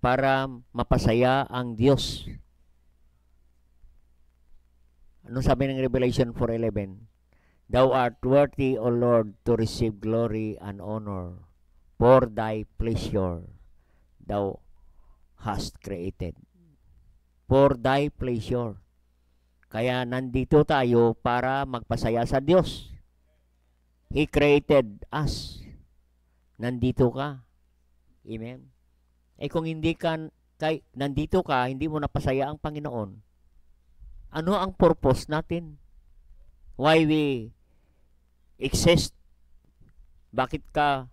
para mapasaya ang Diyos. Ano sabi ng Revelation 4:11? Thou art worthy, O Lord, to receive glory and honor, for thy pleasure thou hast created. For thy pleasure. Kaya nandito tayo para magpasaya sa Diyos. He created us. Nandito ka. Amen. Kung hindi ka, nandito ka, hindi mo napasaya ang Panginoon, ano ang purpose natin? Why we exist? Bakit ka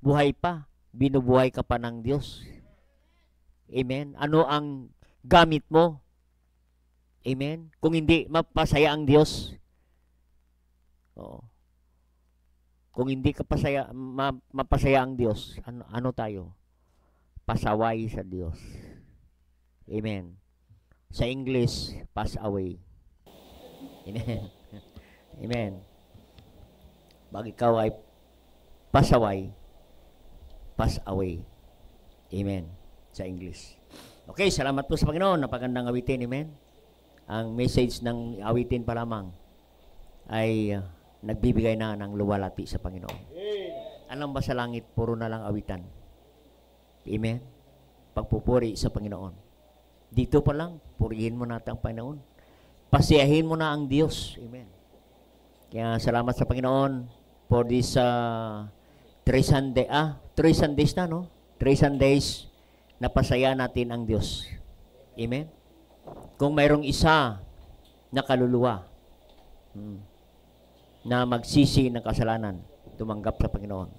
buhay pa? Binubuhay ka pa ng Diyos. Amen. Ano ang gamit mo? Amen. Kung hindi mapasaya ang Diyos, kung hindi ka mapasaya ang Diyos, ano tayo? Pasaway sa Diyos. Amen. Sa English, pass away. Amen. Amen. Pag ikaw ay pasaway, pass away. Amen. Sa English. Okay, salamat po sa Panginoon. Napagandang awitin. Amen. Ang message ng awitin pa lamang ay nagbibigay na ng luwalhati sa Panginoon. Alam ba sa langit, puro na lang awitan. Amen. Pagpupuri sa Panginoon. Dito pa lang, purihin mo natin ang Panginoon. Pasiyahin mo na ang Diyos. Amen. Kaya salamat sa Panginoon for this 3 Sundays na, no? 3 Sundays na pasaya natin ang Diyos. Amen. Kung mayroong isa na kaluluwa na magsisi ng kasalanan, tumanggap sa Panginoon,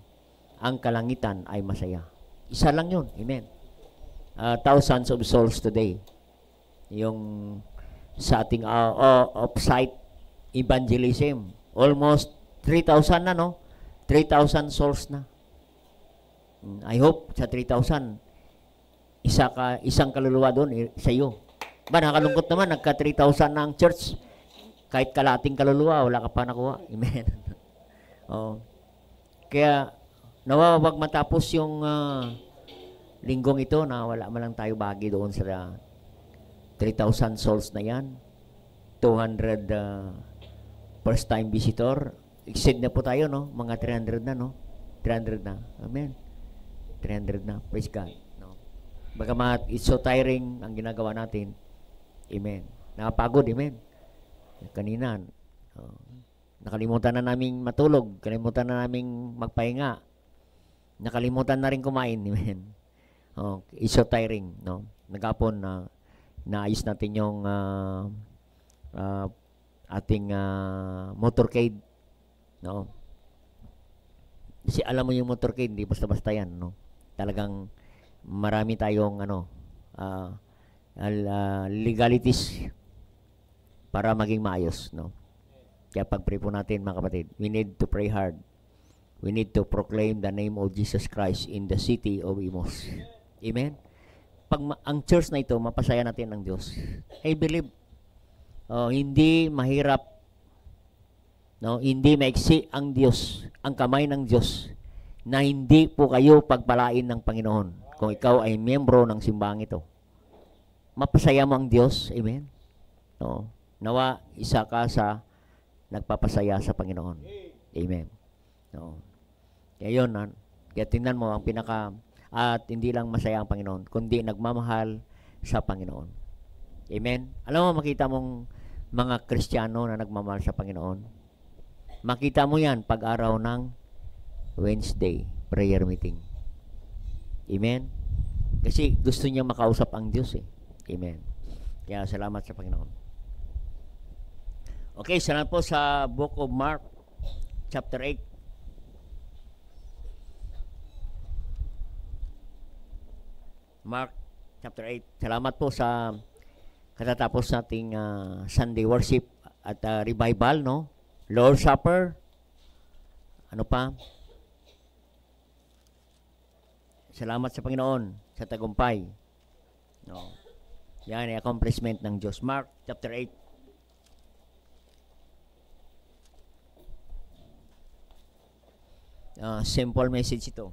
ang kalangitan ay masaya. Isa lang yun. Amen. Thousands of souls today. Yung sa ating off-site evangelism, almost 3,000 na, no? 3,000 souls na. I hope sa 3,000, isang kaluluwa doon sa iyo. Ba, nakalungkot naman, nagka 3,000 na ang church. Kahit kalating kaluluwa, wala ka pa nakuha. Amen. Kaya, nawawag matapos yung linggong ito na wala man lang tayo bagi doon sa 3,000 souls na yan. 200 first time visitor. Exceed na po tayo, no? Mga 300 na, no? 300 na. Amen. 300 na. Praise God. No? Bagamat it's so tiring ang ginagawa natin. Amen. Nakapagod. Amen. Kanina, nakalimutan na naming matulog. Nakalimutan na naming magpahinga. Nakalimutan na rin kumain. Amen. It's so tiring. No? Nagapon na naayos natin yung ating motorcade. No? Kasi alam mo yung motorcade, hindi basta-basta yan. No? Talagang marami tayong legalities para maging maayos. No? Kaya pag-pray po natin, mga kapatid, we need to pray hard. We need to proclaim the name of Jesus Christ in the city of Imos. Amen? Pag ang church na ito, mapasaya natin ng Diyos. I believe, hindi mahirap, no? Hindi maiksi ang Diyos, ang kamay ng Diyos, na hindi po kayo pagpalain ng Panginoon kung ikaw ay miyembro ng simbahang ito. Mapasaya mo ang Diyos. Amen? No? Nawa, isa ka sa nagpapasaya sa Panginoon. Amen? No? Kaya yun, kaya tingnan mo, ang at hindi lang masaya ang Panginoon, kundi nagmamahal sa Panginoon. Amen? Alam mo, makita mong mga Kristiyano na nagmamahal sa Panginoon. Makita mo yan pag-araw ng Wednesday prayer meeting. Amen? Kasi gusto niya makausap ang Diyos eh. Amen? Kaya salamat sa Panginoon. Okay, salamat po sa Book of Mark, chapter 8. Mark chapter 8. Salamat po sa katatapos nating Sunday worship at revival, no? Lord's Supper. Ano pa? Salamat sa Panginoon sa tagumpay. No. Yan ay accomplishment ng Diyos. Mark chapter 8. Simple message ito.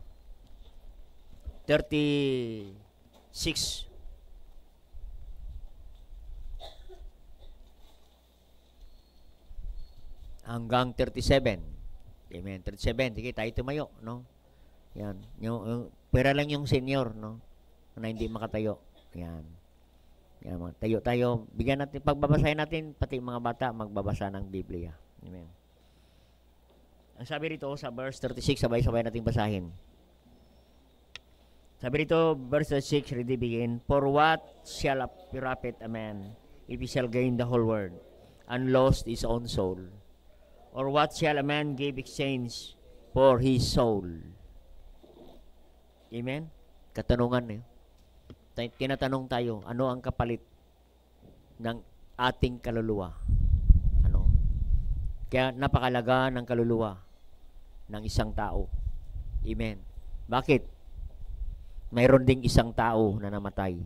37 6. Hanggang 37. Amen. 37. Sige, tayo tumayo, no? Yan. Yung pera lang yung senior, no? Na hindi makatayo. Yan. Yan, tayo tayo. Bigyan natin, pagbabasahin natin, pati mga bata magbabasa ng Biblia. Amen. Ang sabi rito sa verse 36, sabay-sabay natin basahin. Sabi rito, verse 36, ready begin. For what shall profit a man if he shall gain the whole world and lost his own soul? Or what shall a man give exchange for his soul? Amen? Katanungan niyo. Tinatanong tayo, ano ang kapalit ng ating kaluluwa? Ano? Kaya napakalaga ng kaluluwa ng isang tao. Amen. Bakit? Mayroon ding isang tao na namatay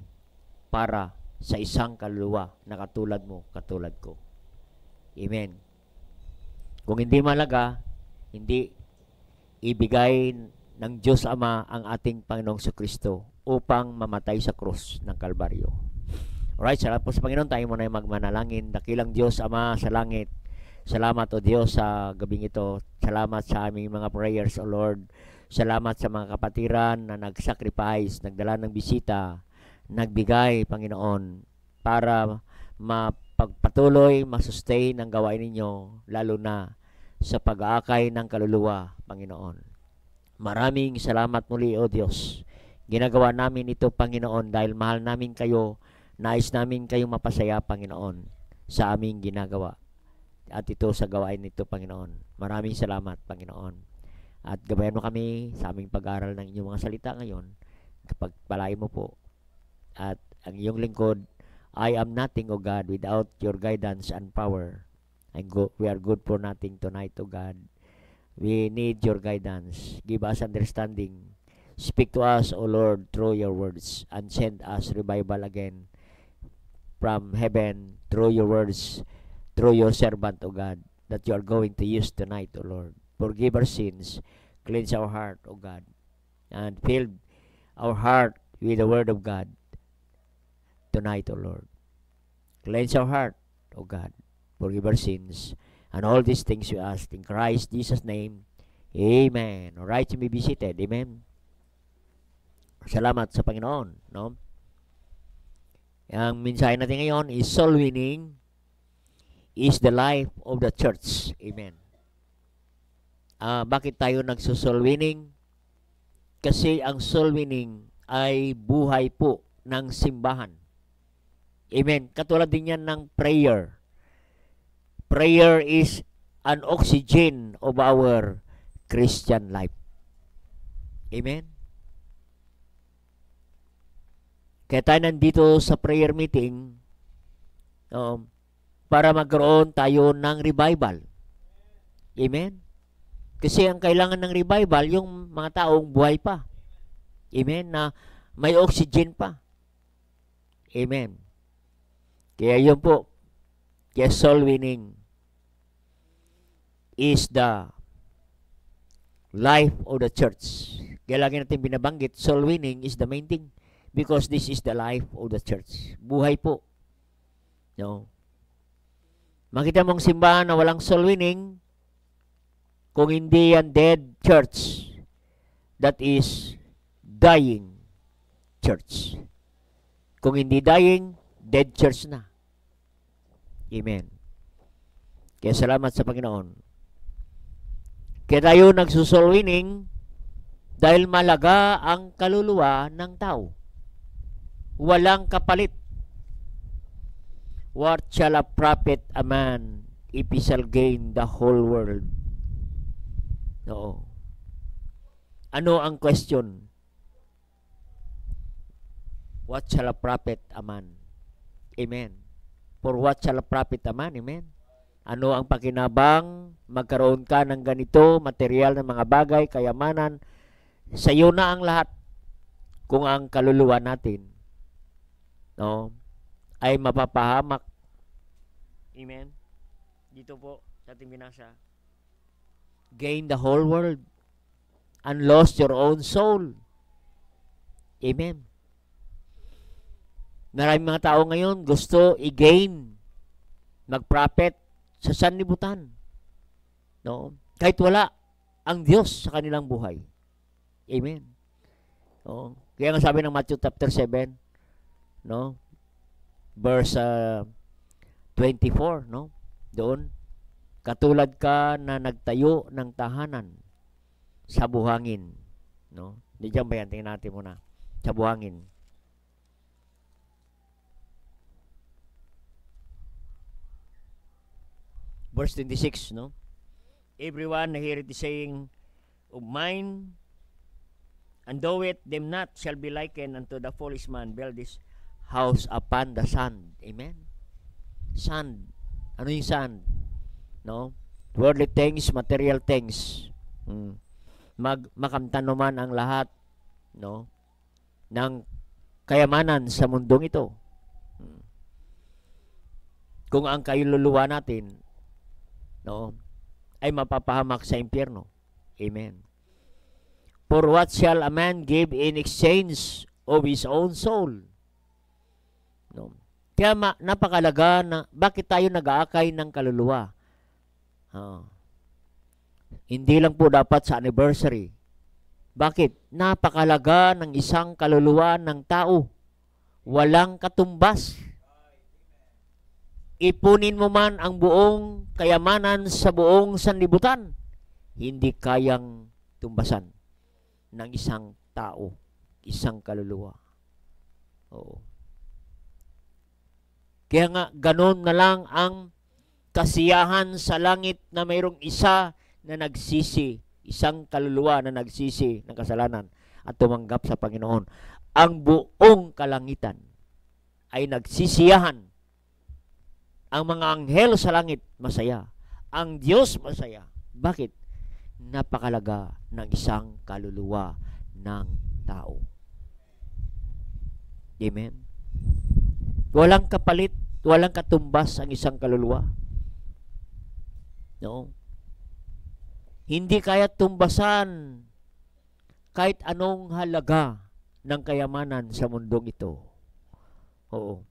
para sa isang kaluluwa na katulad mo, katulad ko. Amen. Kung hindi malaga, hindi ibigay ng Diyos Ama ang ating Panginoong Jesucristo upang mamatay sa krus ng Kalbaryo. Alright, salamat po sa Panginoon. Tayo muna yung magmanalangin. Dakilang Diyos Ama sa langit, salamat o Diyos sa gabing ito. Salamat sa aming mga prayers, O Lord. Salamat sa mga kapatiran na nag-sacrifice, nagdala ng bisita, nagbigay, Panginoon, para mapagpatuloy, masustain ang gawain ninyo, lalo na sa pag-aakay ng kaluluwa, Panginoon. Maraming salamat muli, O Diyos. Ginagawa namin ito, Panginoon, dahil mahal namin kayo, nais namin kayong mapasaya, Panginoon, sa aming ginagawa. At ito sa gawain nito, Panginoon. Maraming salamat, Panginoon. At gabayan mo kami sa aming pag-aral ng inyong mga salita ngayon. Kapag palain mo po. At ang iyong lingkod, I am nothing, O God, without your guidance and power. We are good for nothing tonight, O God. We need your guidance. Give us understanding. Speak to us, O Lord, through your words. And send us revival again from heaven through your words, through your servant, O God, that you are going to use tonight, O Lord. Forgive our sins. Cleanse our heart, O God. And fill our heart with the word of God tonight, O Lord. Cleanse our heart, O God. Forgive our sins. And all these things we ask in Christ Jesus' name. Amen. Alright, you may be seated. Amen. Salamat sa Panginoon. No? Ang mensahe natin ngayon is soul winning is the life of the church. Amen. Bakit tayo nagso-soul winning? Kasi ang soul winning ay buhay po ng simbahan. Amen. Katulad din yan ng prayer. Prayer is an oxygen of our Christian life. Amen. Kaya tayo nandito sa prayer meeting para magkaroon tayo ng revival. Amen. Kasi ang kailangan ng revival, yung mga taong buhay pa. Amen. Na may oxygen pa. Amen. Kaya yun po. Kaya soul winning is the life of the church. Kaya lagi natin binabanggit, soul winning is the main thing. Because this is the life of the church. Buhay po. No? Makita mong simbahan na walang soul winning, kung hindi yan dead church, that is dying church. Kung hindi dying, dead church na. Amen. Kaya salamat sa Panginoon. Kaya tayo nagsusoul winning dahil malaga ang kaluluwa ng tao. Walang kapalit. What shall a profit a man if he shall gain the whole world? Oo. Ano ang question? What shall a profit a man? Amen. For what shall a profit a man? Amen. Ano ang pakinabang magkaroon ka ng ganito, material ng mga bagay, kayamanan, sa iyo na ang lahat kung ang kaluluwa natin ay mapapahamak. Amen. Dito po sa ating binasa. Gain the whole world and lost your own soul. Amen. Maraming mga tao ngayon gusto i-gain, mag-profit sa sanlibutan. No? Kahit wala ang Diyos sa kanilang buhay. Amen. No? Kaya nga sabi ng Matthew chapter 7, no? Verse 24, no? Doon, katulad ka na nagtayo ng tahanan sa buhangin. No? Di dyan ba yan? Tingnan natin muna. Sa buhangin. Verse 26, no? Everyone heareth the saying of mine, and though it them not, shall be likened unto the foolish man build his house upon the sand. Amen? Sand. Ano yung sand? No? Worldly things, material things. Makamtan naman ang lahat, no, ng kayamanan sa mundong ito. Kung ang kaluluwa natin, no, ay mapapahamak sa impyerno. Amen. For what shall a man give in exchange of his own soul? No. Kaya napakalaga na bakit tayo nag-aakay ng kaluluwa. Hindi lang po dapat sa anniversary. Bakit? Napakalaga ng isang kaluluwa ng tao. Walang katumbas. Ipunin mo man ang buong kayamanan sa buong sanlibutan, hindi kayang tumbasan ng isang tao, isang kaluluwa. Oo. Kaya nga, ganon na lang ang kasiyahan sa langit na mayroong isa na nagsisi, isang kaluluwa na nagsisi ng kasalanan at tumanggap sa Panginoon. Ang buong kalangitan ay nagsisiyahan. Ang mga anghel sa langit, masaya. Ang Diyos, masaya. Bakit? Napakalaga ng isang kaluluwa ng tao. Amen? Walang kapalit, walang katumbas ang isang kaluluwa. No? Hindi kaya tumbasan kahit anong halaga ng kayamanan sa mundong ito. Oo.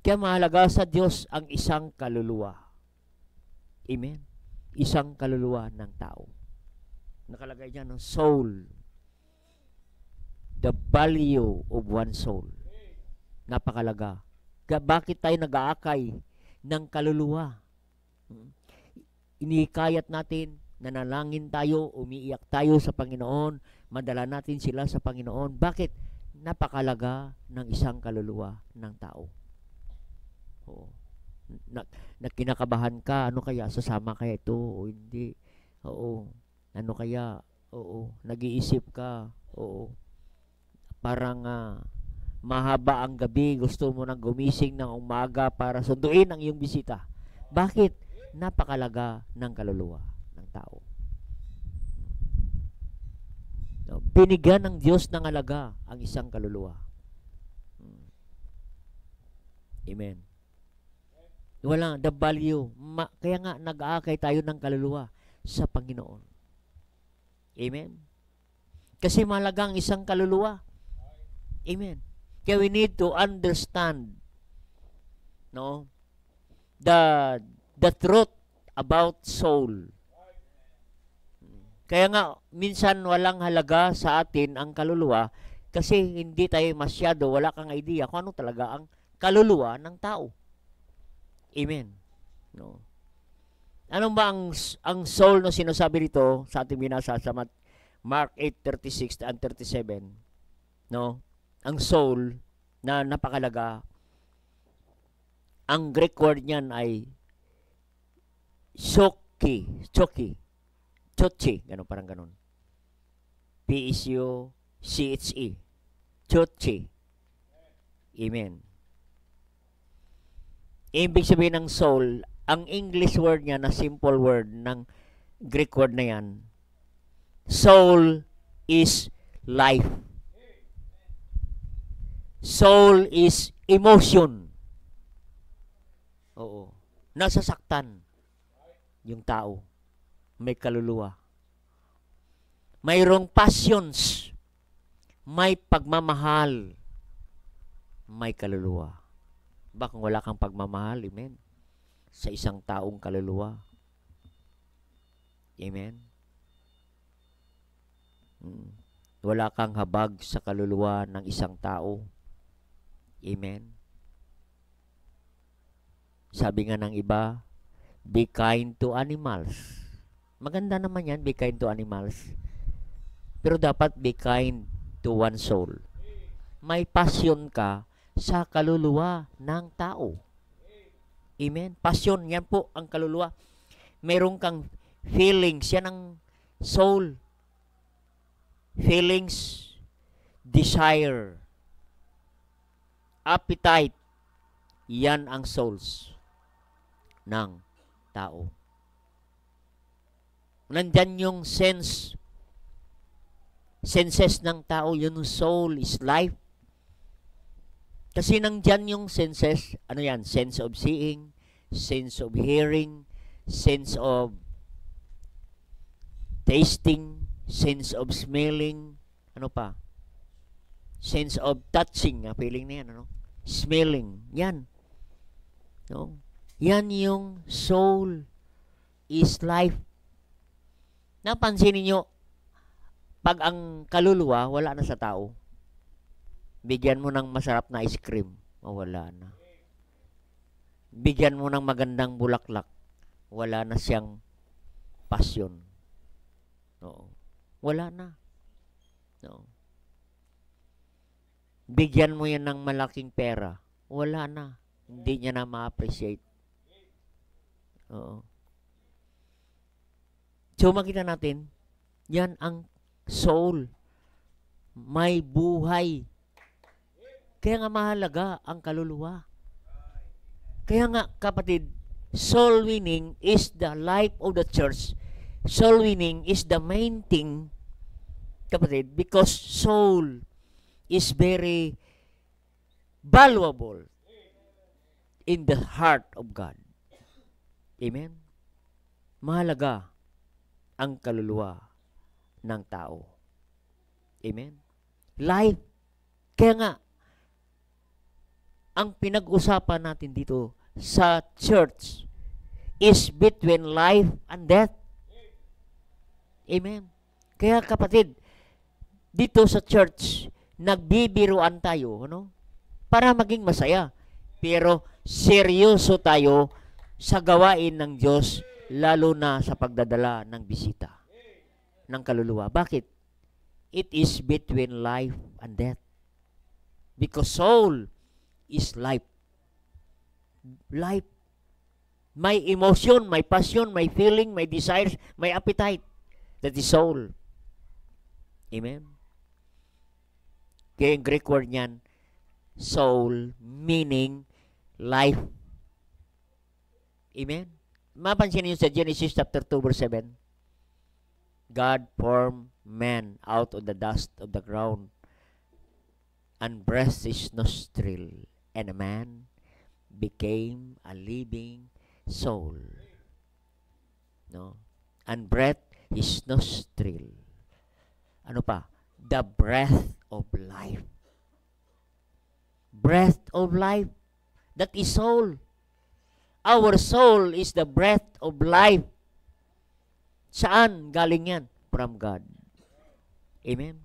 Kaya mahalaga sa Diyos ang isang kaluluwa. Amen? Isang kaluluwa ng tao. Nakalagay dyan, no? Soul. The value of one soul. Napakalaga. Kaya bakit tayo nag-aakay ng kaluluwa? Inikayat natin, nanalangin tayo, umiiyak tayo sa Panginoon, madala natin sila sa Panginoon. Bakit? Napakalaga ng isang kaluluwa ng tao. Oo. Na kinakabahan ka, ano kaya, sasama kaya ito o hindi? Oo. Ano kaya? Oo. Nag-iisip ka? Oo. Parang mahaba ang gabi, gusto mo nang gumising ng umaga para sunduin ang iyong bisita. Bakit? Napakalaga ng kaluluwa ng tao. Binigyan ng Diyos ng alaga ang isang kaluluwa. Amen. Wala, the value. Kaya nga, nag-aakay tayo ng kaluluwa sa Panginoon. Amen. Kasi mahalaga ang isang kaluluwa. Amen. Kaya we need to understand, no, the truth about soul. Kaya nga, minsan walang halaga sa atin ang kaluluwa kasi hindi tayo masyado, wala kang idea kung ano talaga ang kaluluwa ng tao. Amen. No. Ano ba ang soul na sinasabi dito sa ating binasa sa Mark 8:36 and 37? No? Ang soul na napakalaga, ang Greek word niyan ay chochi, parang ganun. P-S-U-C-H-E. Chochi. Amen. Ibig sabihin ng soul, ang English word niya na simple word ng Greek word na yan, soul is life. Soul is emotion. Oo. Nasasaktan yung tao. May kaluluwa. Mayroong passions. May pagmamahal. may kaluluwa. Baka wala kang pagmamahal, amen, sa isang taong kaluluwa. Amen. Wala kang habag sa kaluluwa ng isang tao. Amen. Sabi nga ng iba, be kind to animals. Maganda naman yan, be kind to animals. Pero dapat be kind to one soul. May passion ka sa kaluluwa ng tao. Amen. Passion, yan po ang kaluluwa. Meron kang feelings, yan ang soul. Feelings, desire, appetite, yan ang souls ng tao. Nandyan yung senses ng tao, yun yung soul is life. Kasi nandyan yung senses, ano yan? Sense of seeing, sense of hearing, sense of tasting, sense of smelling, ano pa? Sense of touching, feeling na yan, ano? Smelling, yan. No? Yan yung soul is life. Napansin niyo, pag ang kaluluwa, wala na sa tao, bigyan mo ng masarap na ice cream, wala na. Bigyan mo ng magandang bulaklak, wala na siyang passion. Oo. Wala na. No. Bigyan mo yan ng malaking pera, wala na. Hindi niya na ma-appreciate. Oo. So makita natin, yan ang soul. May buhay. Kaya nga mahalaga ang kaluluwa. Kaya nga kapatid, soul winning is the life of the church. Soul winning is the main thing, kapatid, because soul is very valuable in the heart of God. Amen? Mahalaga ang kaluluwa ng tao. Amen? Life. Kaya nga, ang pinag-usapan natin dito sa church is between life and death. Amen. Kaya kapatid, dito sa church, nagbibiruan tayo, ano? Para maging masaya. Pero seryoso tayo sa gawain ng Diyos, lalo na sa pagdadala ng bisita ng kaluluwa. Bakit? It is between life and death. Because soul is life. Life. May emotion, may passion, may feeling, may desires, may appetite. That is soul. Amen? Kaya yung Greek word niyan, soul, meaning life. Amen? Mapansin niyo sa Genesis chapter 2 verse 7, God formed man out of the dust of the ground and breathed his nostril, and a man became a living soul. No? And breath his nostril. Ano pa? The breath of life. Breath of life. That is soul. Our soul is the breath of life. Saan galing yan? From God. Amen?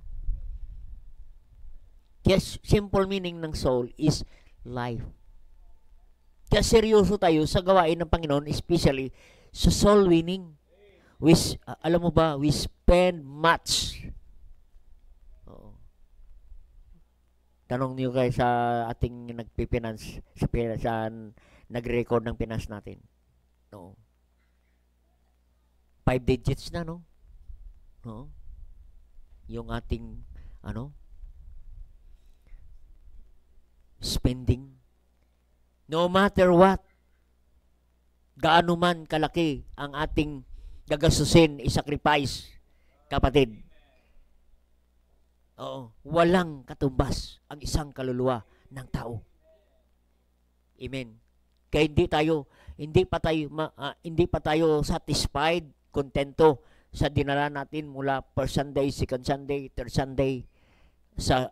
Yes, simple meaning ng soul is life. Kaya seryoso tayo sa gawain ng Panginoon, especially sa soul winning. Alam mo ba, we spend much. Oo. Tanong niyo kayo sa ating nagpipinance, sa nagre-record ng finance natin. No. 5 digits na, no? No. Yung ating, spending. No matter what, gaano man kalaki ang ating gagasusin, isacrifice, kapatid. Oo, walang katumbas ang isang kaluluwa ng tao. Amen. Kaya hindi pa tayo satisfied, kontento sa dinala natin mula first Sunday, second Sunday, third Sunday sa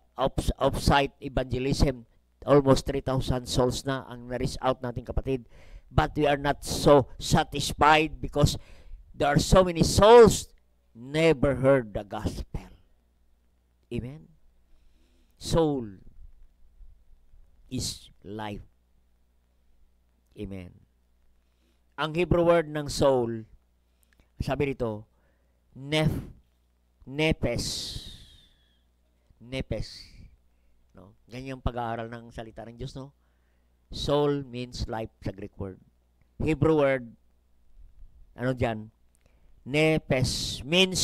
off-site evangelism Almost 3,000 souls na ang na-reach out natin, kapatid. But we are not so satisfied because there are so many souls never heard the gospel. Amen? Soul is life. Amen. Ang Hebrew word ng soul, sabi rito, nepes. Nepes. No? Ganyan yung pag-aaral ng salita ng Diyos, no? Soul means life sa Greek word. Hebrew word, ano dyan? Nepes means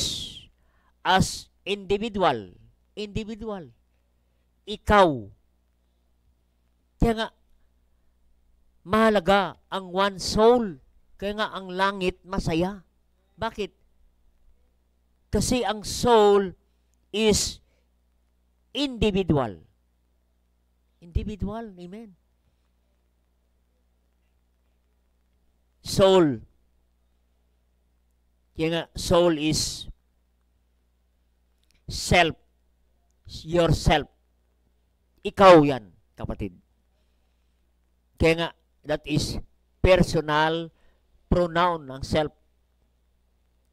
as individual. Individual. Ikaw. Kaya nga, mahalaga ang one soul. Kaya nga ang langit masaya. Bakit? Kasi ang soul is individual. Individual. Amen. Soul. Kaya nga, soul is self. Yourself. Ikaw yan, kapatid. Kaya nga, that is personal pronoun ng self.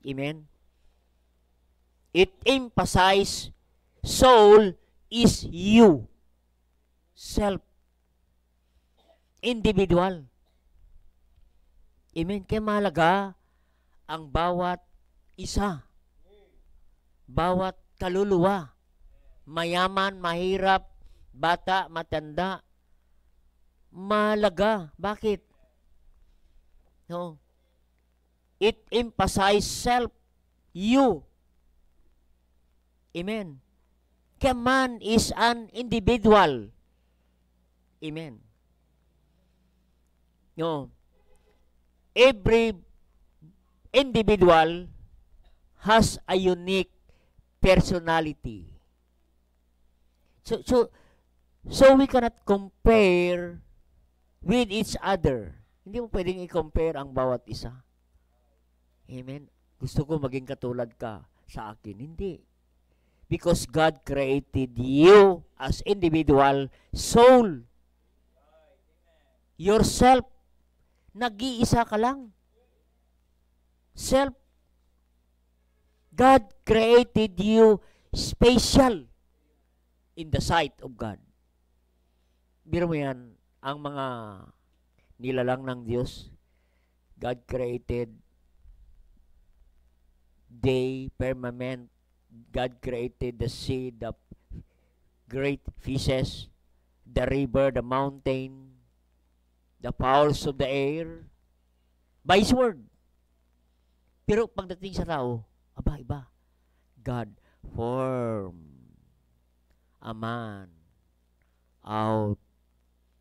Amen? It emphasizes soul is you. Self. Individual. Amen? Kaya mahalaga ang bawat isa. Bawat kaluluwa. Mayaman, mahirap, bata, matanda. Mahalaga. Bakit? No. It emphasizes self. You. Amen. Kaya man is an individual. Amen. No. Every individual has a unique personality. So we cannot compare with each other. Hindi mo pwedeng i-compare ang bawat isa. Amen. Gusto ko maging katulad ka sa akin. Hindi. Because God created you as individual soul. Yourself. Nag-iisa ka lang. Self. God created you special in the sight of God. Biro mo yan, ang mga nilalang ng Diyos, God created day, firmament, God created the sea, the great fishes, the river, the mountain, the fowls of the air, by His word. Pero pagdating sa tao, aba, iba. God formed a man out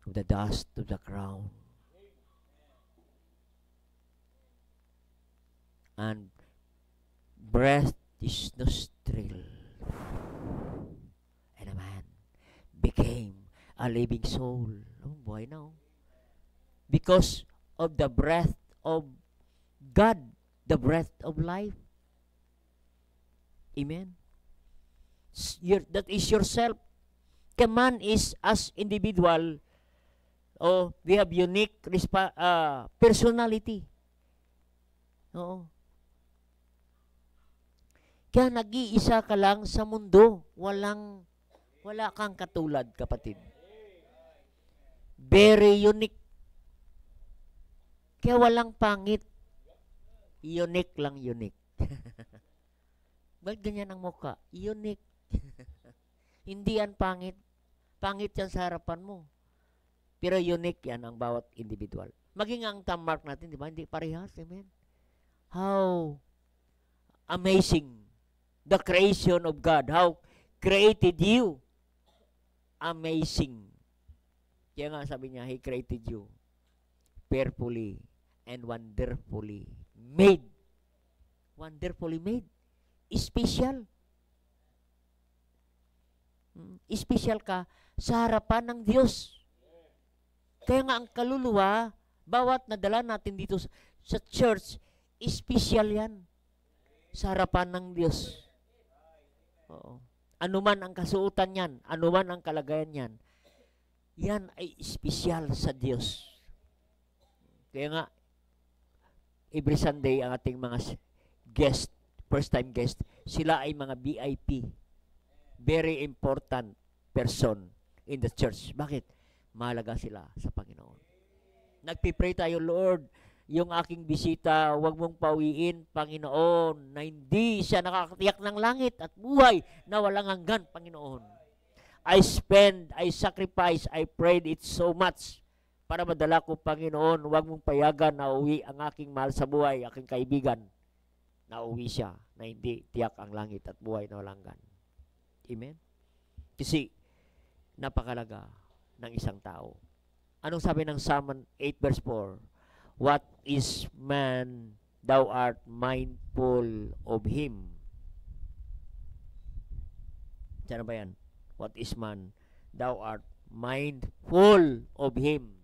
of the dust of the ground and breathed His nostril, and a man became a living soul. Oh, buhay na, oh. Because of the breath of God, the breath of life. Amen. That is yourself. The man is as individual. Oh, we have unique personality. Oo. Kaya nag-iisa ka lang sa mundo. Wala kang katulad, kapatid. Very unique. Kaya walang pangit. Unique lang, unique. Bakit ganyan ang mukha? Unique. Hindi yan pangit. Pangit yan sa harapan mo. Pero unique yan ang bawat individual. Maging ang thumb mark natin, di ba? Hindi parehas. Amen. How amazing the creation of God. How created you. Amazing. Kaya nga sabi niya, He created you fearfully and wonderfully made. Wonderfully made. Special. Special ka sa harapan ng Diyos. Kaya nga ang kaluluwa, bawat nadala natin dito sa church, special yan sa harapan ng Diyos. Oo. Anuman ang kasuotan yan, anuman ang kalagayan yan, yan ay espesyal sa Diyos. Kaya nga, every Sunday, ang ating mga guest, first-time guest, sila ay mga VIP. Very important person in the church. Bakit? Mahalaga sila sa Panginoon. Nagpipray tayo, Lord, yung aking bisita, huwag mong pawiin, Panginoon, na hindi siya nakakatiyak ng langit at buhay na walang hanggan, Panginoon. I sacrifice, I prayed it so much para madala ko, Panginoon, huwag mong payagan na uwi ang aking mahal sa buhay, aking kaibigan, na uwi siya, na hindi tiyak ang langit at buhay na walang hanggan. Amen? Kasi, napakalaga ng isang tao. Anong sabi ng Psalm 8 verse 4? What is man, thou art mindful of him. Diyan ba yan? What is man, thou art mindful of him.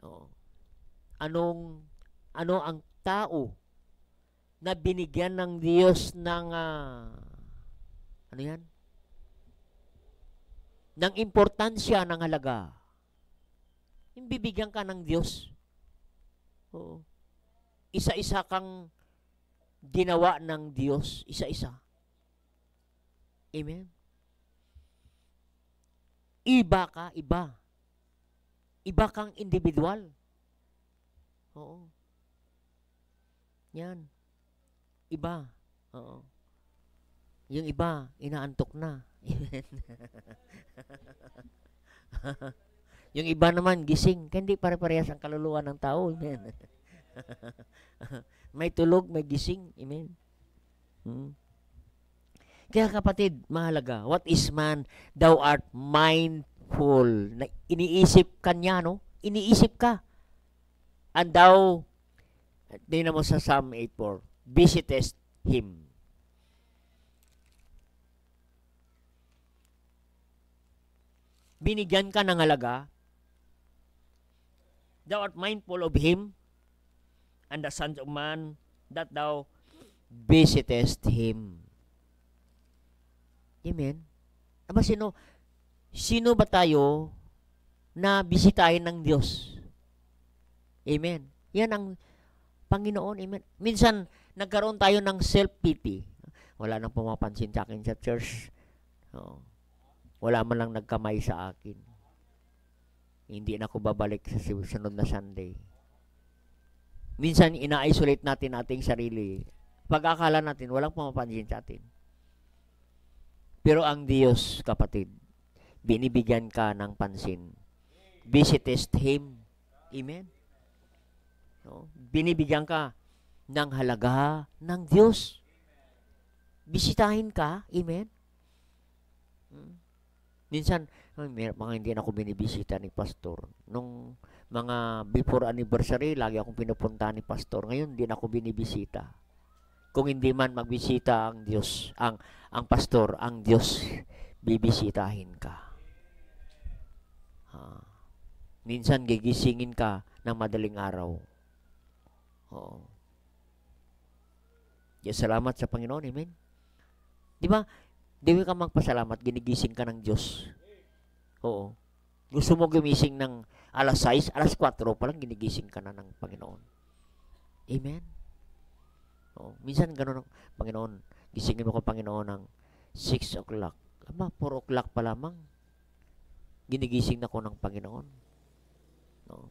No. Ano ang tao na binigyan ng Diyos ng ano yan? Ng importansya ng halaga. Yung bibigyan ka ng Diyos. Oo. Isa-isa kang ginawa ng Diyos. Isa-isa. Amen? Iba ka, iba. Iba kang individual. Oo. Yan. Iba. Oo. Yung iba, inaantok na. Amen. Yung iba naman, gising. Hindi pare-parehas ang kaluluwa ng tao. Amen. May tulog, may gising. Amen. Kaya kapatid, mahalaga. What is man? Thou art mindful. Na iniisip ka niya, no? Iniisip ka. And thou, tingnan mo sa Psalm 8:4, visitest him. Binigyan ka ng halaga. Thou art mindful of him and the sons of man that thou visitest him. Amen. Aba, sino ba tayo na bisitahin ng Diyos? Amen. Yan ang Panginoon. Amen. Minsan, nagkaroon tayo ng self-pity. Wala nang pumapansin sa akin sa church. Wala man lang nagkamay sa akin. Hindi na ako babalik sa sunod na Sunday. Minsan, ina-isolate natin ating sarili. Pag-akala natin, walang pumapansin sa atin. Pero ang Diyos, kapatid, binibigyan ka ng pansin. Visitest him. Amen? No? Binibigyan ka ng halaga ng Diyos. Bisitahin ka. Amen? Minsan, mga hindi na ako binibisita ni Pastor. Nung mga before anniversary, lagi akong pinupunta ni Pastor. Ngayon, hindi na ako binibisita. Kung hindi man magbisita ang Diyos, ang Pastor, ang Diyos, bibisitahin ka. Minsan, gigisingin ka ng madaling araw. Oo. Yes, salamat sa Panginoon. Amen? Di ba? Di ka magpasalamat, ginigising ka ng Diyos. Oo. Gusto mo gumising ng alas 6, alas 4 pa lang, ginigising ka na ng Panginoon. Amen? Oo. Minsan gano'n ang Panginoon, gisingin mo ko Panginoon ng 6 o'clock. Aba, 4 o'clock pa lamang. Ginigising na ko ng Panginoon. Oo.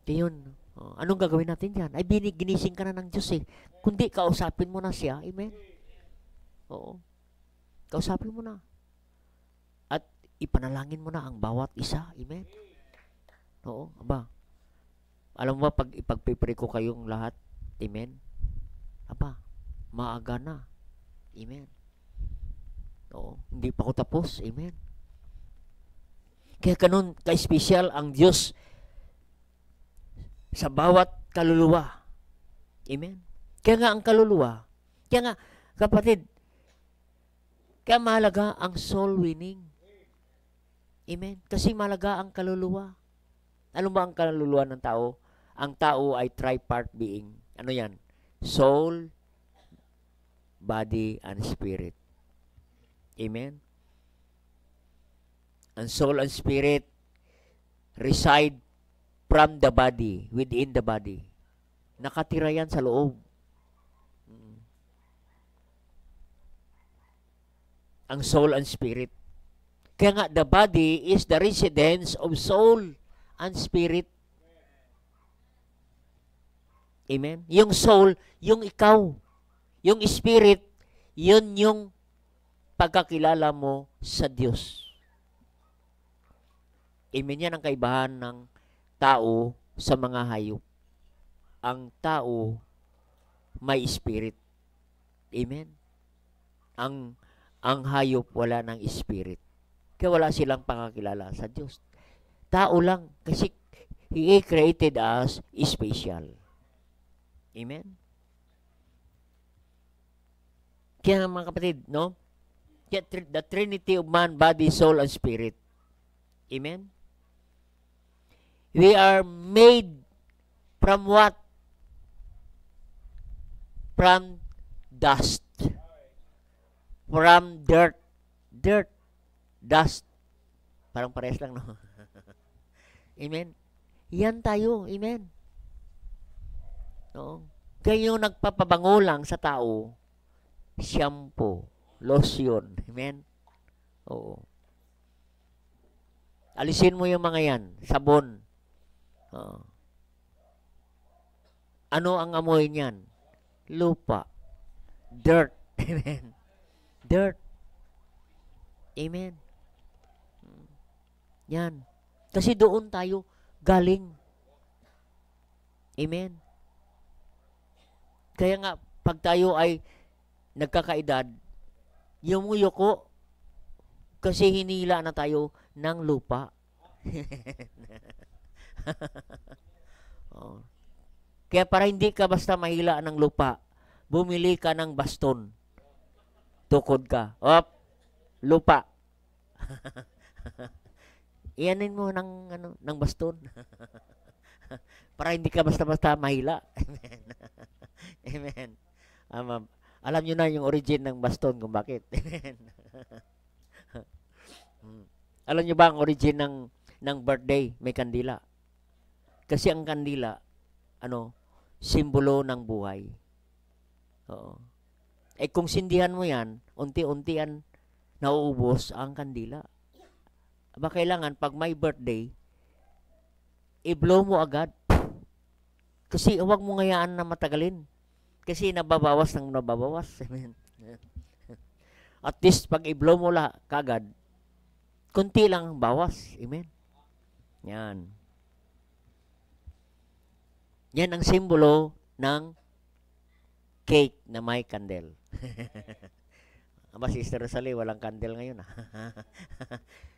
Kaya yun, anong gagawin natin dyan? Ay, ginising ka na ng Diyos eh. Kundi, kausapin mo na siya. Amen? Oo. Kausapin mo na. At ipanalangin mo na ang bawat isa. Amen? Oo. Aba. Alam mo ba, pag ipagpipray ko kayong lahat, amen? Aba, maaga na. Amen? Oo. Hindi pa ako tapos. Amen? Kaya ganun, ka-special ang Diyos sa bawat kaluluwa. Amen? Kaya nga ang kaluluwa, kaya nga, kapatid, kaya mahalaga ang soul winning. Amen? Kasi mahalaga ang kaluluwa. Ano ba ang kaluluwa ng tao? Ang tao ay tripart being. Ano yan? Soul, body, and spirit. Amen? Ang soul and spirit reside from the body, within the body. Nakatira yan sa loob. Ang soul and spirit. Kaya nga, the body is the residence of soul and spirit. Amen? Yung soul, yung ikaw. Yung spirit, yun yung pagkakilala mo sa Diyos. Amen, yan ang kaibahan ng tao sa mga hayop. Ang tao may spirit. Amen. Ang hayop wala ng spirit. Kaya wala silang pangakilala sa Diyos. Tao lang kasi He created us special. Amen. Kaya mga kapatid, no? Kaya the Trinity of man, body, soul, and spirit. Amen. We are made from what? From dust. From dirt. Dirt. Dust. Parang parehas lang, no? Amen. Yan tayo. Amen. No? Kaya yung nagpapabango lang sa tao, shampoo, lotion. Amen. Oo. Alisin mo yung mga yan. Sabon. Ano ang amoy niyan? Lupa. Dirt. Amen. Dirt. Amen. Yan. Kasi doon tayo galing. Amen. Kaya nga, pag tayo ay nagkakaedad, yung yuko, kasi hinila na tayo ng lupa. Oh. Kaya para hindi ka basta mahila ng lupa, bumili ka ng baston. Tukod ka. Op, lupa. Iyanin mo ng baston. Para hindi ka basta-basta mahila. Amen. Amen. Alam nyo na yung origin ng baston kung bakit. Amen. Alam nyo ba ang origin ng birthday? May kandila. Kasi ang kandila, simbolo ng buhay. Oo. Kung sindihan mo yan, unti-untian nauubos ang kandila. Aba, kailangan, pag may birthday, i-blow mo agad. Kasi huwag mo ngayaan na matagalin. Kasi nababawas ng nababawas. Amen. At least, pag i-blow mo kagad, kunti lang ang bawas. Amen. Yan. Yan ang simbolo ng cake na may candle. Aba, Sister Rosalie, walang candle ngayon.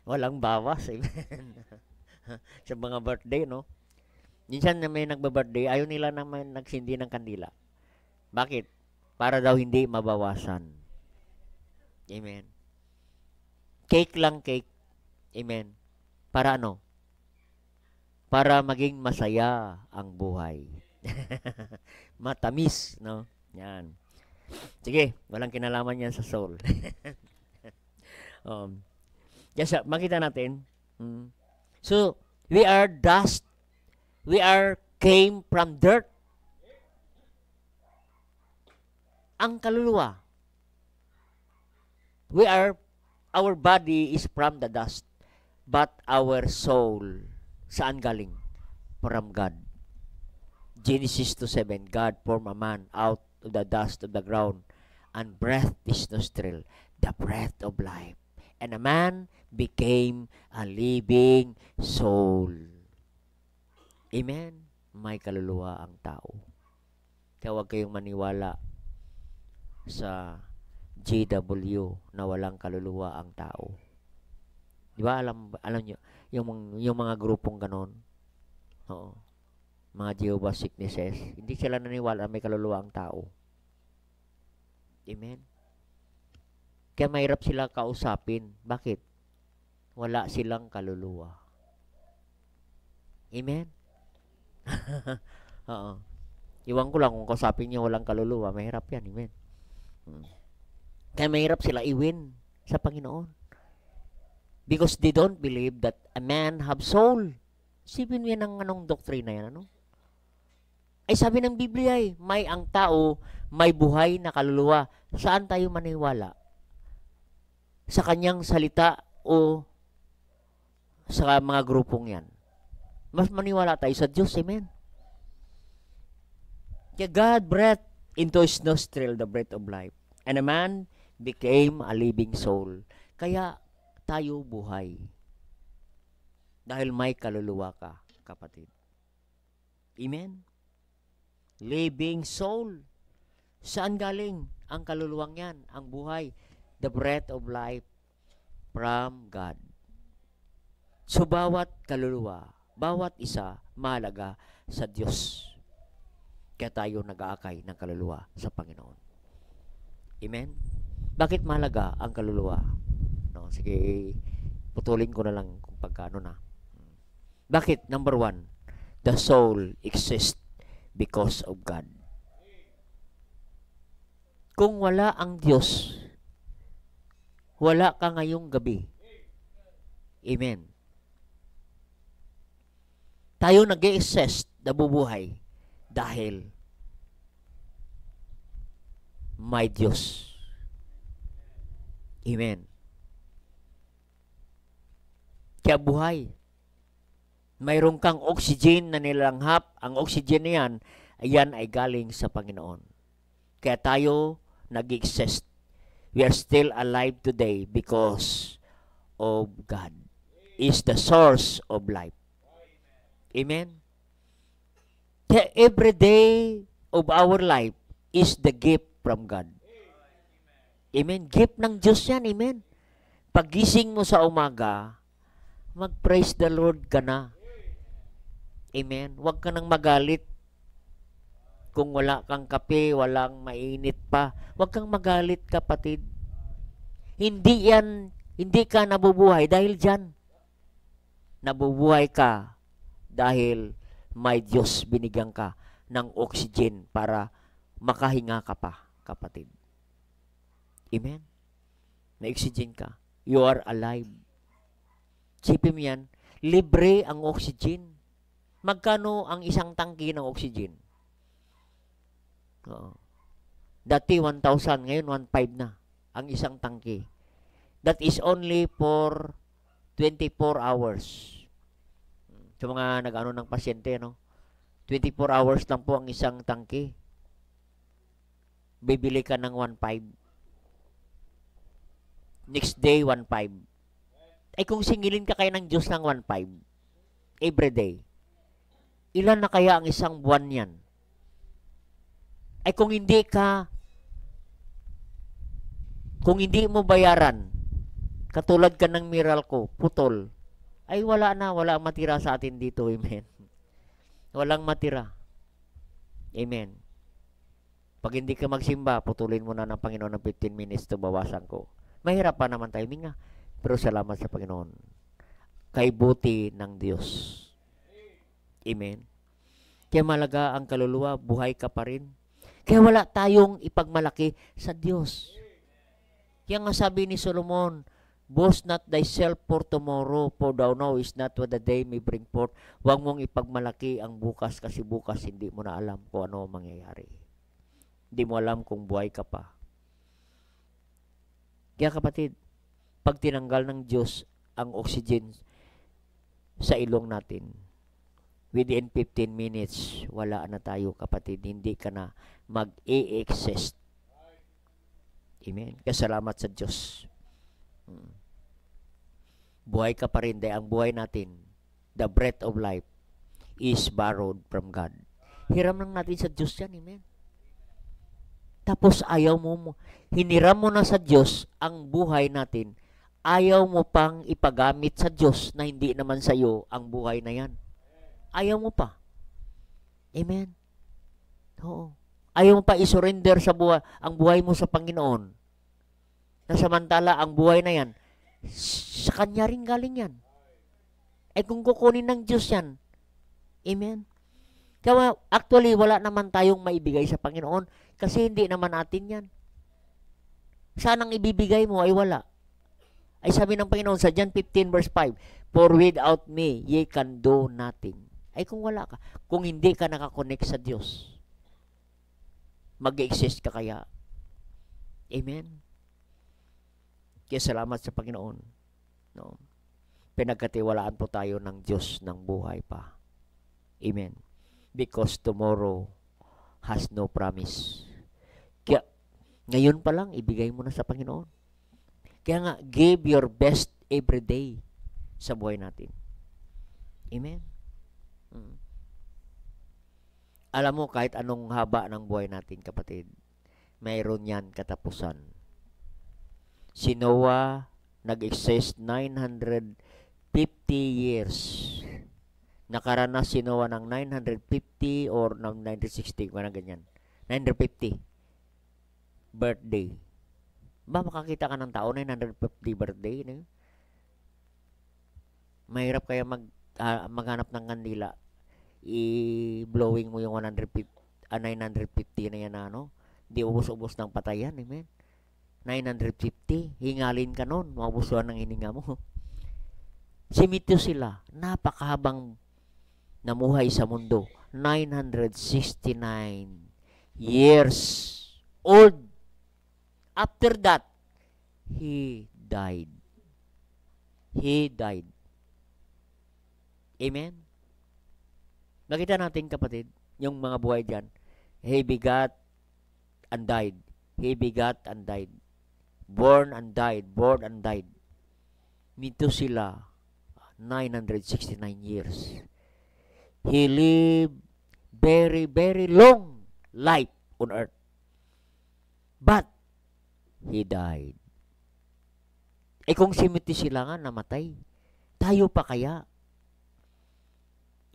Walang bawas. Amen. Sa mga birthday, no? Minsan na may nagba-birthday, ayaw nila naman nagsindi ng kandila. Bakit? Para daw hindi mabawasan. Amen. Cake lang cake. Amen. Para ano? Para maging masaya ang buhay. Matamis, no? Yan. Sige, walang kinalaman yan sa soul. Makita natin. So, we are dust. We came from dirt. Ang kaluluwa. Our body is from the dust. But our soul, saan galing? From God. Genesis 2:7, God formed a man out of the dust of the ground and breathed his nostril, the breath of life. And a man became a living soul. Amen? May kaluluwa ang tao. Kaya huwag kayong maniwala sa JW na walang kaluluwa ang tao. Di ba? Alam nyo, yung mga grupong ganon, oo, mga Jehovah's Witnesses, hindi sila naniwala na may kaluluwa ang tao. Amen? Kaya mahirap sila kausapin. Bakit? Wala silang kaluluwa. Amen? Oo. Iwan ko lang kung kausapin niyo walang kaluluwa, mahirap yan. Amen? Kaya mahirap sila iwin sa Panginoon. Because they don't believe that a man have soul. Sipin mo yan ang anong doktrina yan, ano? Ay sabi ng Biblia may ang tao, may buhay na kaluluwa. Saan tayo maniwala? Sa kanyang salita o sa mga grupong yan? Mas maniwala tayo sa Diyos, amen? Kaya God breathed into his nostril the breath of life. And a man became a living soul. Kaya tayo buhay. Dahil may kaluluwa ka, kapatid. Amen? Living soul. Saan galing ang kaluluwang yan? Ang buhay. The breath of life from God. So, bawat kaluluwa, bawat isa, mahalaga sa Diyos. Kaya tayo nag-aakay ng kaluluwa sa Panginoon. Amen? Bakit mahalaga ang kaluluwa? No, sige, putulin ko na lang kung pagkano na. Bakit? Number one, the soul exists because of God. Kung wala ang Diyos, wala ka ngayong gabi. Amen. Tayo nag-i-exist, nabubuhay, dahil may Diyos. Amen. Kaya buhay. Mayroon kang oxygen na nilanghap. Ang oxygen na yan, ayan ay galing sa Panginoon. Kaya tayo nag-exist. We are still alive today because of God. Is the source of life. Amen? Kaya every day of our life is the gift from God. Amen? Gift ng Diyos yan. Amen? Pagising mo sa umaga, mag-praise the Lord ka na. Amen? Huwag ka nang magalit. Kung wala kang kape, walang mainit pa. Huwag kang magalit, kapatid. Hindi ka nabubuhay dahil dyan. Nabubuhay ka dahil may Diyos binigyan ka ng oxygen para makahinga ka pa, kapatid. Amen? Na-oxygen ka. You are alive. Sipin mo yan, libre ang oxygen. Magkano ang isang tangke ng oxygen? Dati 1,000, ngayon 1,500 na ang isang tangke. That is only for 24 hours. Sa mga nag-ano ng pasyente, no? 24 hours lang po ang isang tangke. Bibili ka ng 1,500. Next day, 1,500. Ay kung singilin ka kaya ng Diyos ng 1,500 every day, ilan na kaya ang isang buwan yan? Ay kung hindi mo bayaran, katulad ka ng Meralco, putol, ay wala ang matira sa atin dito, amen. Walang matira. Amen. Pag hindi ka magsimba, putulin mo na ng Panginoon ng 15 minutes to bawasan ko. Mahirap pa naman tayo, minga. Pero salamat sa Panginoon. Kay buti ng Diyos. Amen. Kaya malaga ang kaluluwa, buhay ka pa rin. Kaya wala tayong ipagmalaki sa Diyos. Kaya nga sabi ni Solomon, boast not thyself for tomorrow, for thou knowest not what the day may bring forth. Huwag mong ipagmalaki ang bukas kasi bukas hindi mo na alam kung ano mangyayari. Hindi mo alam kung buhay ka pa. Kaya kapatid, pag tinanggal ng Diyos ang oxygen sa ilong natin, within 15 minutes, wala na tayo, kapatid. Hindi ka na mag-e-exist. Amen. Kaya salamat sa Diyos. Buhay ka pa rin dahil ang buhay natin, the breath of life, is borrowed from God. Hiram lang natin sa Diyos yan. Amen. Tapos hiniram mo na sa Diyos ang buhay natin. Ayaw mo pang ipagamit sa Diyos na hindi naman sa iyo ang buhay na yan. Ayaw mo pa. Amen. Oo. Ayaw mo pa isurrender ang buhay mo sa Panginoon. Na samantala ang buhay na yan, sa Kanya rin galing yan. Ay kung kukunin ng Diyos yan. Amen. Kaya actually, wala naman tayong maibigay sa Panginoon kasi hindi naman atin yan. Saan ang ibibigay mo ay wala. Ay sabi ng Panginoon sa John 15 verse 5, for without me, ye can do nothing. Ay kung wala ka, kung hindi ka nakakonect sa Diyos, mag-exist ka kaya? Amen? Kaya salamat sa Panginoon. No? Pinagkatiwalaan po tayo ng Diyos ng buhay pa. Amen. Because tomorrow has no promise. Kaya ngayon pa lang, ibigay mo na sa Panginoon. Kaya nga, give your best every day sa buhay natin. Amen? Alam mo, kahit anong haba ng buhay natin, kapatid, mayroon yan katapusan. Si Noah, nag-exist 950 years. Nakaranas si Noah ng 950 or ng 960, kung ganyan. 950 birthday. Ba, makakita ka ng tao, 950 birthday. No? Mahirap kaya maghanap ng kandila. I-blowing mo yung 950 na yan na, ano? Di ubos-ubos ng patayan, amen? 950, hingalin ka nun, mabusuhan ng hininga mo. Si Methuselah, napakahabang namuhay sa mundo. 969 years old. After that, he died. He died. Amen? Nakita natin, kapatid, yung mga buhay dyan. He begot and died. He begot and died. Born and died. Born and died. Methuselah, 969 years. He lived very, very long life on earth. But, he died. Eh kung si Methuselah nga namatay, tayo pa kaya?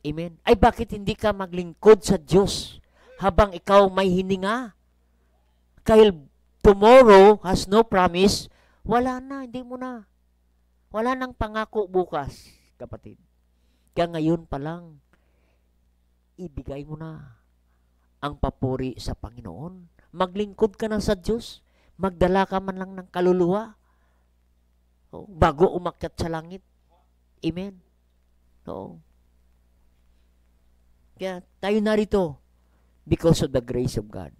Amen? Ay bakit hindi ka maglingkod sa Diyos habang ikaw may hininga? Kahit tomorrow has no promise, wala na, hindi mo na. Wala nang pangako bukas, kapatid. Kaya ngayon pa lang, ibigay mo na ang papuri sa Panginoon. Maglingkod ka na sa Diyos. Magdala ka man lang ng kaluluwa. Bago umakyat sa langit. Amen? Oo. Kaya tayo narito because of the grace of God.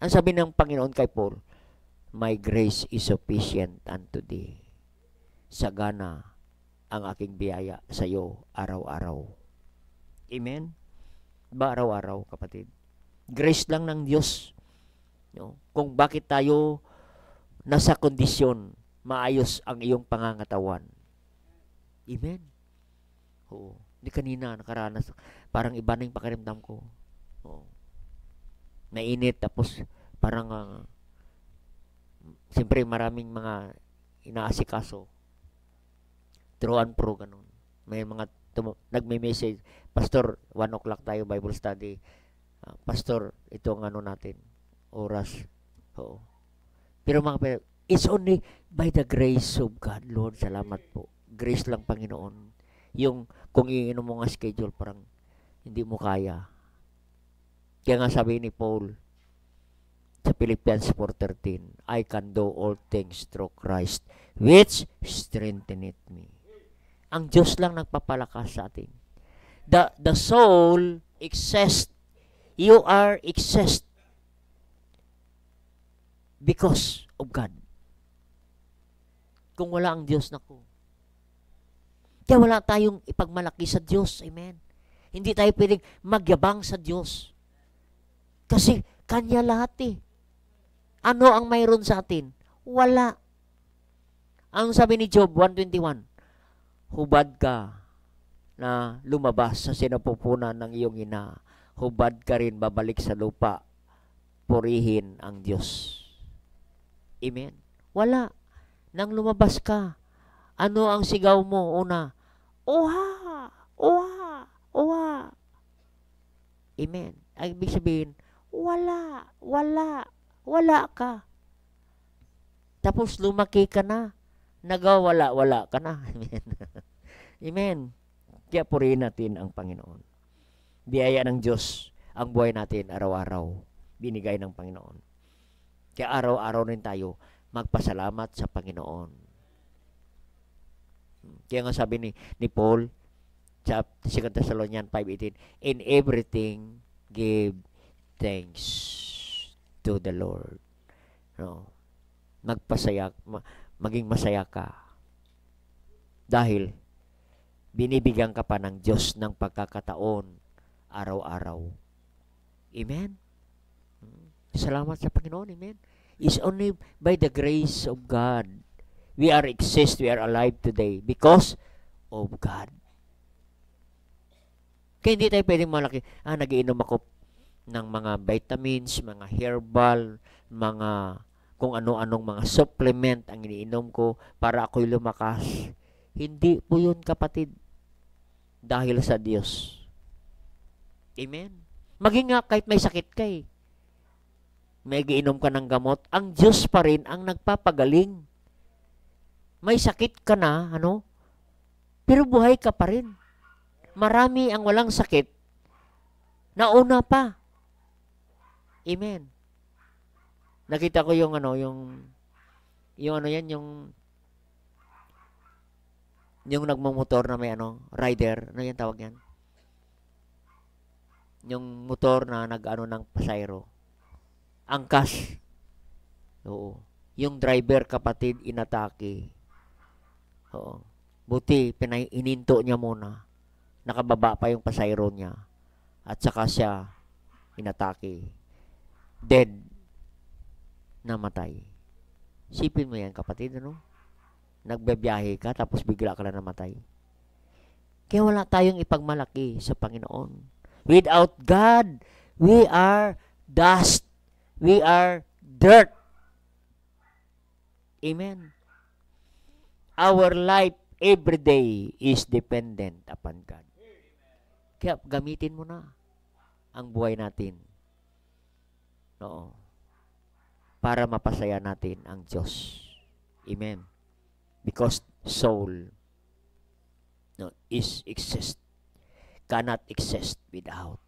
Ang sabi ng Panginoon kay Paul, my grace is sufficient unto thee. Sagana ang aking biyaya sa iyo araw-araw. Amen? Ba araw-araw, kapatid? Grace lang ng Diyos. No? Kung bakit tayo nasa kondisyon, maayos ang iyong pangangatawan. Amen? Oo. Hindi kanina nakaranas. Parang iba na yung pakiramdam ko. Oo. Nainit, tapos parang siyempre maraming mga inaasikaso. Through and pro, ganun. May mga nagme-message, Pastor, 1 o'clock tayo Bible study. Pastor, ito ang ano natin, oras. Oo. Pero mga, it's only by the grace of God, Lord. Salamat po. Grace lang, Panginoon. Yung, kung iinom mo nga schedule, parang hindi mo kaya. Kaya nga sabi ni Paul sa Philippians 4:13, I can do all things through Christ, which strengtheneth me. Ang Diyos lang nagpapalakas sa atin. The soul exists. You are exist because of God. Kung wala ang Diyos, naku. Kaya wala tayong ipagmalaki sa Diyos. Amen. Hindi tayo pwedeng magyabang sa Diyos. Kasi Kanya lahat eh. Ano ang mayroon sa atin? Wala. Ang sabi ni Job 1:21, hubad ka na lumabas sa sinapupunan ng iyong ina. Hubad ka rin babalik sa lupa. Purihin ang Diyos. Amen? Wala. Nang lumabas ka, ano ang sigaw mo? Una, oha! Oha! Oha! Amen? Ang ibig sabihin, wala. Wala. Wala ka. Tapos lumaki ka na. Nagawala-wala ka na. Amen. Amen. Kaya purihin natin ang Panginoon. Biyaya ng Diyos ang buhay natin araw-araw. Binigay ng Panginoon. Kaya araw-araw rin tayo magpasalamat sa Panginoon. Kaya nga sabi ni Paul sa 2 Thessalonians 5:18, in everything give thanks to the Lord. No? Maging masaya ka. Dahil binibigyan ka pa ng Diyos ng pagkakataon araw-araw. Amen? Salamat sa Panginoon. Amen? It's only by the grace of God we are alive today because of God. Kaya hindi tayo pwedeng malaki, nagiinom ako ng mga vitamins, mga herbal, mga kung ano-anong mga supplement ang iniinom ko para ako'y lumakas. Hindi po yun, kapatid. Dahil sa Diyos. Amen? Maging nga kahit may sakit ka may giinom ka ng gamot, ang Diyos pa rin ang nagpapagaling. May sakit ka na, pero buhay ka pa rin. Marami ang walang sakit, nauna pa. Amen. Nakita ko yung nagmamotor na may rider, yan tawag yan? Yung motor na ng pasayro. Angkas. Oo. Yung driver, kapatid, inatake. Oo. Buti, ininto niya muna. Nakababa pa yung pasayro niya. At saka siya inatake. Dead. Namatay. Sipin mo yan, kapatid, Nagbabiyahe ka, tapos bigla ka lang namatay. Kaya wala tayong ipagmalaki sa Panginoon. Without God, we are dust. We are dirt. Amen. Our life every day is dependent upon God. Kaya gamitin mo na ang buhay natin. Oo. Para mapasaya natin ang Diyos. Amen. Because soul cannot exist without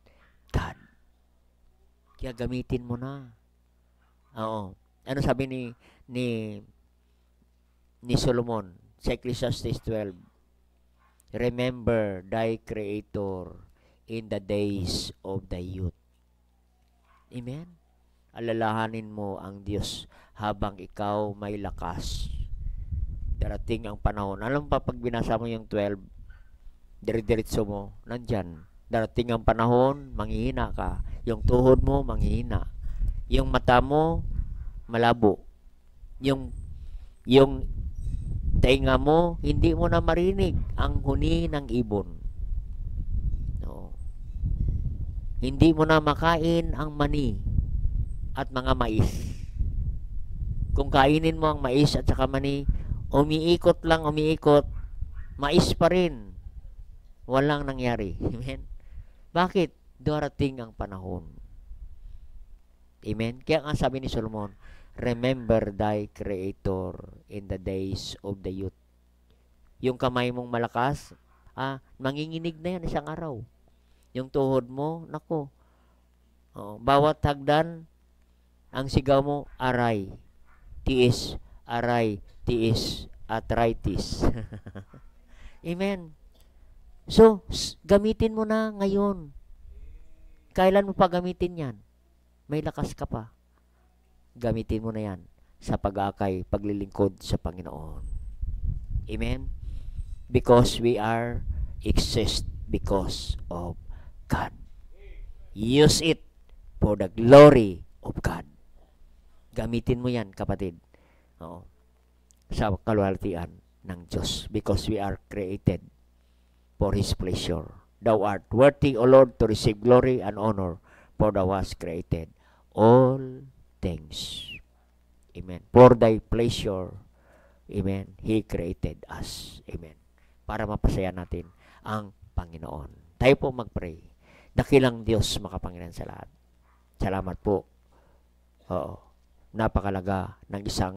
God. Kaya gamitin mo na. Oo. Ano sabi ni Solomon sa Ecclesiastes 12? Remember thy Creator in the days of thy youth. Amen? Alalahanin mo ang Diyos habang ikaw may lakas. Darating ang panahon. Alam pa, pag binasa mo yung 12, dire-diretso mo, nandyan. Darating ang panahon, manghihina ka. Yung tuhod mo, manghihina. Yung mata mo, malabo. Yung tainga mo, hindi mo na marinig ang huni ng ibon. No. Hindi mo na makain ang mani at mga mais. Kung kainin mo ang mais at saka mani, umiikot, mais pa rin. Walang nangyari. Amen? Bakit? Darating ang panahon. Amen? Kaya nga sabi ni Solomon, remember thy Creator in the days of the youth. Yung kamay mong malakas, manginginig na yan isang araw. Yung tuhod mo, nako. Bawat hagdan, ang sigaw mo, aray. Tiis, aray. Tiis, arthritis. Amen. So, gamitin mo na ngayon. Kailan mo pa gamitin yan? May lakas ka pa. Gamitin mo na yan sa pag-akay, paglilingkod sa Panginoon. Amen? Because we exist because of God. Use it for the glory of God. Gamitin mo yan, kapatid. Oo. Sa kaluwalhatian ng Diyos, because we are created for His pleasure. Thou art worthy, O Lord, to receive glory and honor, for Thou hast created all things. Amen. For Thy pleasure, amen, He created us. Amen. Para mapasaya natin ang Panginoon. Tayo po mag-pray. Dakilang Diyos, makapangyarihan sa lahat. Salamat po. Oo. Napakalaga ng isang